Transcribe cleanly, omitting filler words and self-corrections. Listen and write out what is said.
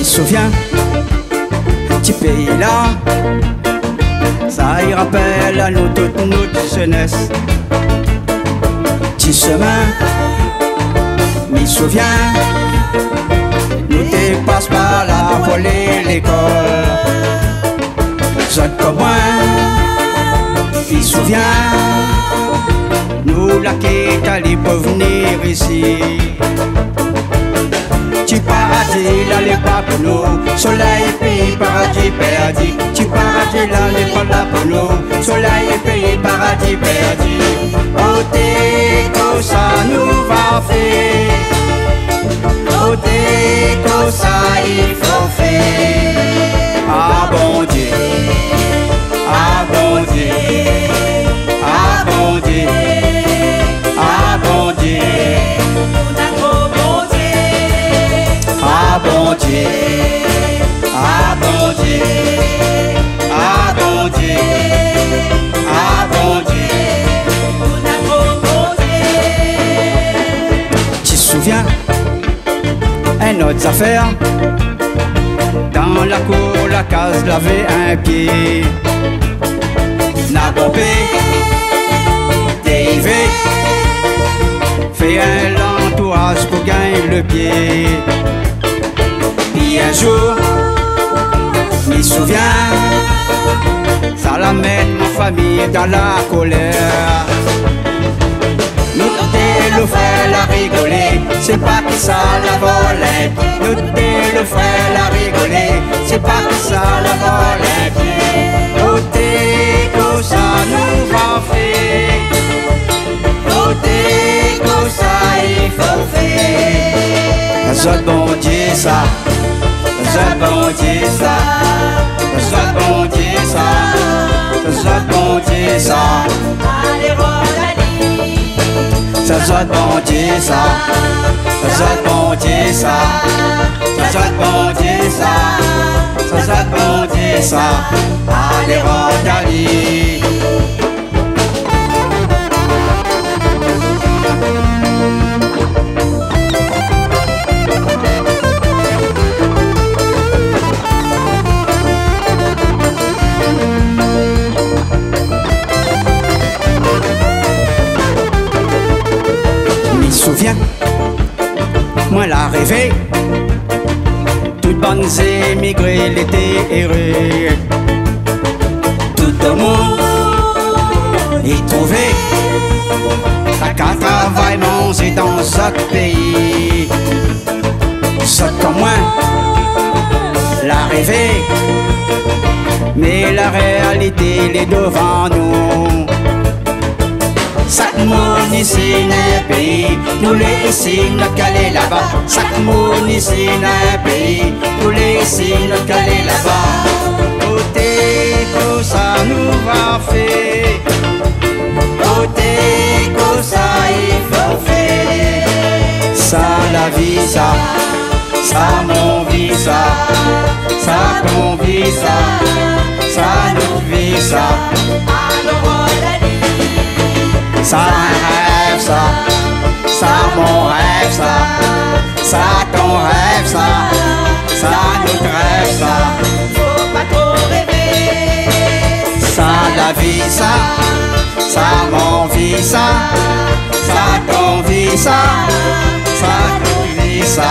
Souviens, petit pays là, ça y rappelle à nous toute notre jeunesse. Petit chemin, m'y souviens, nous dépasse par la volée l'école. J'autre comme moi, m'y souviens, nous la quitte allez pour venir ici. Tu paradis, là n'est pas pour nous. Soleil et pays, paradis, perdu. Tu paradis, là n'est pas là pour nous. Soleil et pays, paradis, perdu. Oh, t'es comme ça nous va faire. Oh, t'es comme ça il faut faire. Ah bon Dieu, ah bon Dieu, ah bon Dieu, ah bon Dieu. Ah bon Dieu, ah bon Dieu, ah bon Dieu, ah bon Dieu. Tu te souviens, une autre affaire, dans la cour, la case lavait un pied. N'a bombé, dérivé, fait un entourage pour gagner le pied. Puis un jour, m'y souviens, ça la met ma famille dans la colère. Nous le frère la rigoler, c'est pas que ça la volait. Nous le frère la rigoler, c'est pas que ça la volait. Côté comme ça nous va faire, côté comme ça il faut faire. Ça bon Dieu ça. Ça bon Dieu ça, ça bon Dieu ça, ça bon Dieu ça. Ça bon Dieu ça, ça bon Dieu ça, ça bon Dieu ça, ça bon Dieu ça. Allez Rodalie. Souviens, moi l'a rêvé, toutes bonnes émigrées l'été erré. Tout le monde y trouvait, la qu'à travail manger dans ce pays. Ce comme moi l'a rêvé, mais la réalité est devant nous. Chaque monde ici n'est pays, nous les ici nous calés là-bas. Chaque monde ici n'est pays, nous les ici nous calés là-bas. Côté comme ça nous va faire, côté comme ça il faut faire. Ça la vie ça, ça mon vie ça, ça ton vie ça, ça notre vie ça. Ça rêve ça, ça mon rêve ça ton rêve ça notre rêve ça. Faut pas trop rêver. Ça la vie ça mon vie ça ton vie ça notre vie ça.